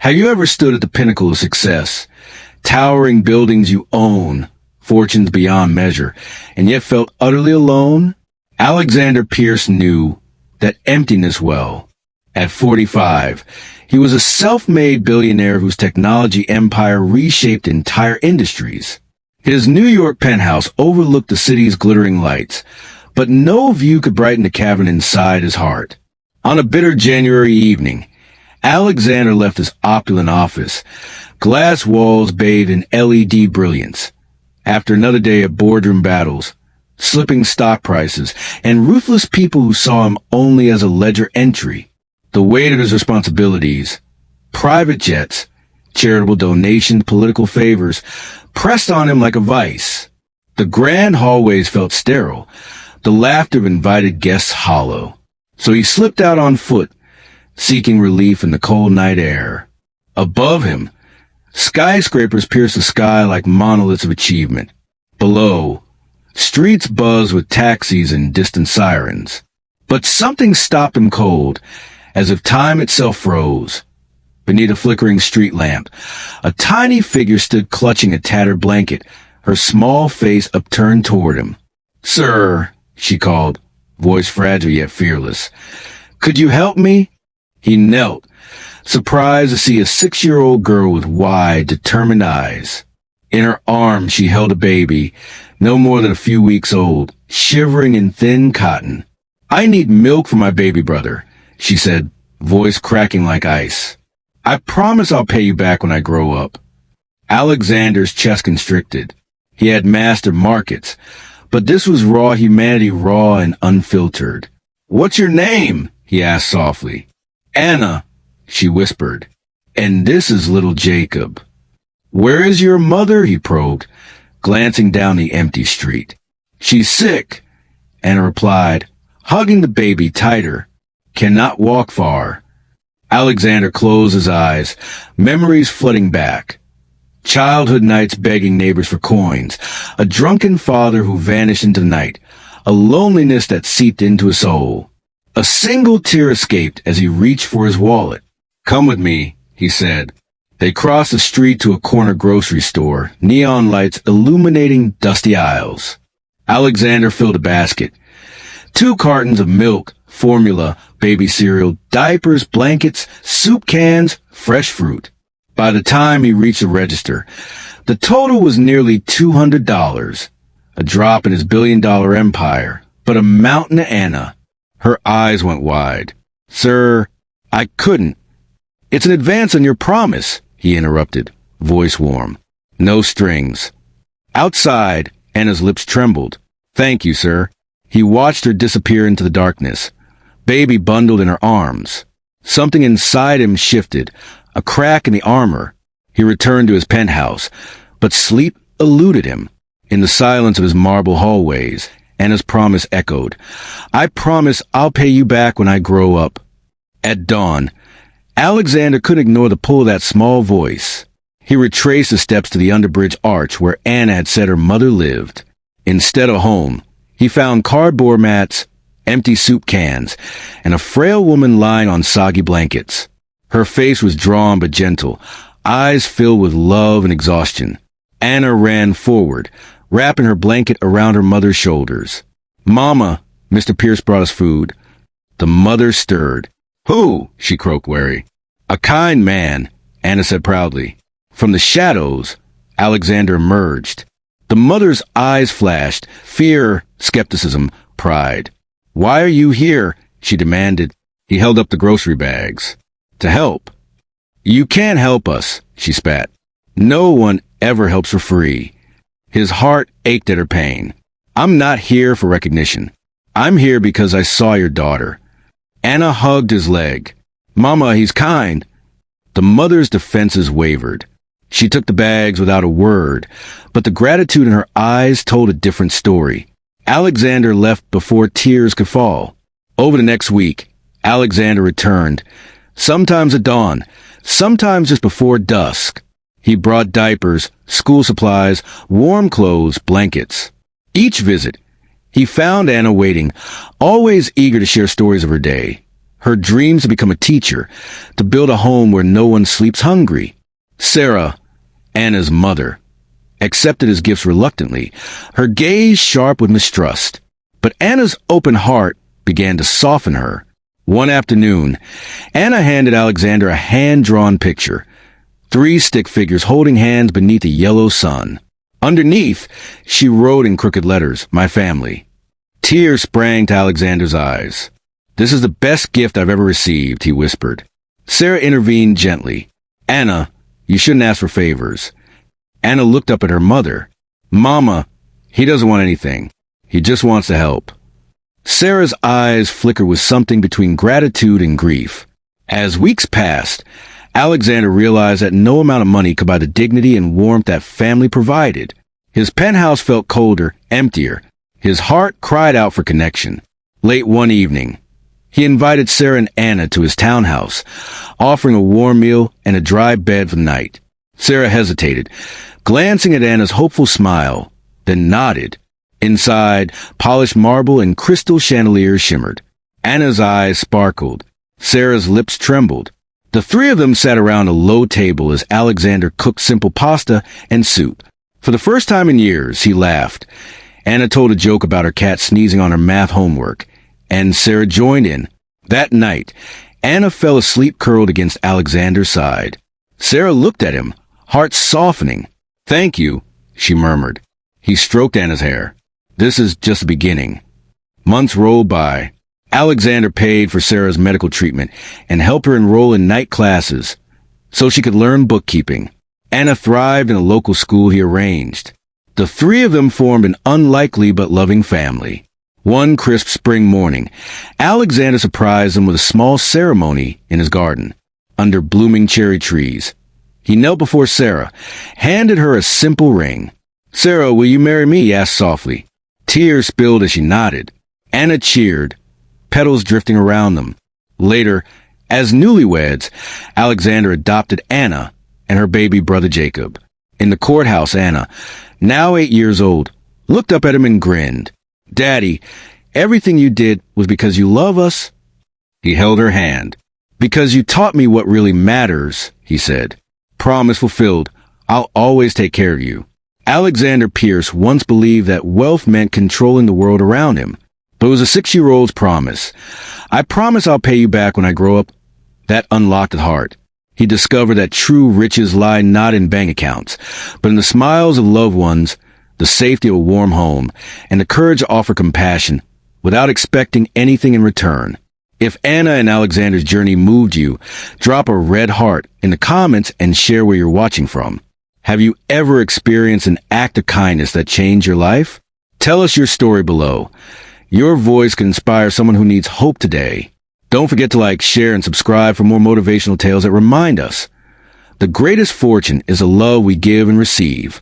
Have you ever stood at the pinnacle of success, towering buildings you own, fortunes beyond measure, and yet felt utterly alone? Alexander Pierce knew that emptiness well. At 45, he was a self-made billionaire whose technology empire reshaped entire industries. His New York penthouse overlooked the city's glittering lights, but no view could brighten the cavern inside his heart. On a bitter January evening, Alexander left his opulent office, glass walls bathed in LED brilliance. After another day of boardroom battles, slipping stock prices, and ruthless people who saw him only as a ledger entry, the weight of his responsibilities, private jets, charitable donations, political favors, pressed on him like a vice. The grand hallways felt sterile, the laughter of invited guests hollow. So he slipped out on foot, seeking relief in the cold night air. Above him, skyscrapers pierced the sky like monoliths of achievement. Below, streets buzzed with taxis and distant sirens. But something stopped him cold, as if time itself froze. Beneath a flickering street lamp, a tiny figure stood clutching a tattered blanket, her small face upturned toward him. "Sir," she called, voice fragile yet fearless. "Could you help me?" He knelt, surprised to see a 6-year-old girl with wide, determined eyes. In her arms she held a baby, no more than a few weeks old, shivering in thin cotton. "I need milk for my baby brother," she said, voice cracking like ice. "I promise I'll pay you back when I grow up." Alexander's chest constricted. He had mastered markets, but this was raw humanity, raw and unfiltered. "What's your name?" he asked softly. "Anna," she whispered. "And this is little Jacob." "Where is your mother?" he probed, glancing down the empty street. "She's sick," Anna replied, hugging the baby tighter. "Cannot walk far." Alexander closed his eyes, memories flooding back. Childhood nights begging neighbors for coins, a drunken father who vanished into the night, a loneliness that seeped into his soul. A single tear escaped as he reached for his wallet. "Come with me," he said. They crossed the street to a corner grocery store, neon lights illuminating dusty aisles. Alexander filled a basket. 2 cartons of milk, formula, baby cereal, diapers, blankets, soup cans, fresh fruit. By the time he reached the register, the total was nearly $200, a drop in his billion-dollar empire, but a mountain to Anna. Her eyes went wide. "Sir, I couldn't." "It's an advance on your promise," he interrupted, voice warm. No strings. Outside, Anna's lips trembled. "Thank you, sir." He watched her disappear into the darkness, baby bundled in her arms. Something inside him shifted, a crack in the armor. He returned to his penthouse, but sleep eluded him. In the silence of his marble hallways, Anna's promise echoed. "I promise I'll pay you back when I grow up." At dawn, Alexander couldn't ignore the pull of that small voice. He retraced the steps to the underbridge arch where Anna had said her mother lived. Instead of home, he found cardboard mats, empty soup cans, and a frail woman lying on soggy blankets. Her face was drawn but gentle, eyes filled with love and exhaustion. Anna ran forward, wrapping her blanket around her mother's shoulders. "Mama," Mr. Pierce brought us food. The mother stirred. "Who?" she croaked, wary. "A kind man," Anna said proudly. From the shadows, Alexander emerged. The mother's eyes flashed, fear, skepticism, pride. "Why are you here?" she demanded. He held up the grocery bags. "To help." "You can't help us," she spat. "No one ever helps for free." His heart ached at her pain. "I'm not here for recognition. I'm here because I saw your daughter." Anna hugged his leg. "Mama, he's kind." The mother's defenses wavered. She took the bags without a word, but the gratitude in her eyes told a different story. Alexander left before tears could fall. Over the next week, Alexander returned, sometimes at dawn, sometimes just before dusk. He brought diapers, school supplies, warm clothes, blankets. Each visit, he found Anna waiting, always eager to share stories of her day. Her dreams to become a teacher, to build a home where no one sleeps hungry. Sarah, Anna's mother, accepted his gifts reluctantly, her gaze sharp with mistrust. But Anna's open heart began to soften her. One afternoon, Anna handed Alexander a hand-drawn picture. 3 stick figures holding hands beneath a yellow sun. Underneath, she wrote in crooked letters, "My family." Tears sprang to Alexander's eyes. "This is the best gift I've ever received," he whispered. Sarah intervened gently. "Anna, you shouldn't ask for favors." Anna looked up at her mother. "Mama, he doesn't want anything. He just wants to help." Sarah's eyes flickered with something between gratitude and grief. As weeks passed, Alexander realized that no amount of money could buy the dignity and warmth that family provided. His penthouse felt colder, emptier. His heart cried out for connection. Late one evening, he invited Sarah and Anna to his townhouse, offering a warm meal and a dry bed for the night. Sarah hesitated, glancing at Anna's hopeful smile, then nodded. Inside, polished marble and crystal chandeliers shimmered. Anna's eyes sparkled. Sarah's lips trembled. The 3 of them sat around a low table as Alexander cooked simple pasta and soup. For the first time in years, he laughed. Anna told a joke about her cat sneezing on her math homework, and Sarah joined in. That night, Anna fell asleep curled against Alexander's side. Sarah looked at him, heart softening. "Thank you," she murmured. He stroked Anna's hair. "This is just the beginning." Months rolled by. Alexander paid for Sarah's medical treatment and helped her enroll in night classes so she could learn bookkeeping. Anna thrived in a local school he arranged. The 3 of them formed an unlikely but loving family. One crisp spring morning, Alexander surprised them with a small ceremony in his garden, under blooming cherry trees. He knelt before Sarah, handed her a simple ring. "Sarah, will you marry me?" he asked softly. Tears spilled as she nodded. Anna cheered, petals drifting around them. Later, as newlyweds, Alexander adopted Anna and her baby brother Jacob. In the courthouse, Anna, now 8 years old, looked up at him and grinned. "Daddy, everything you did was because you love us." He held her hand. "Because you taught me what really matters," he said. "Promise fulfilled. I'll always take care of you." Alexander Pierce once believed that wealth meant controlling the world around him. But it was a 6-year-old's promise. "I promise I'll pay you back when I grow up." That unlocked his heart. He discovered that true riches lie not in bank accounts, but in the smiles of loved ones, the safety of a warm home, and the courage to offer compassion without expecting anything in return. If Anna and Alexander's journey moved you, drop a red heart in the comments and share where you're watching from. Have you ever experienced an act of kindness that changed your life? Tell us your story below. Your voice can inspire someone who needs hope today. Don't forget to like, share, and subscribe for more motivational tales that remind us the greatest fortune is the love we give and receive.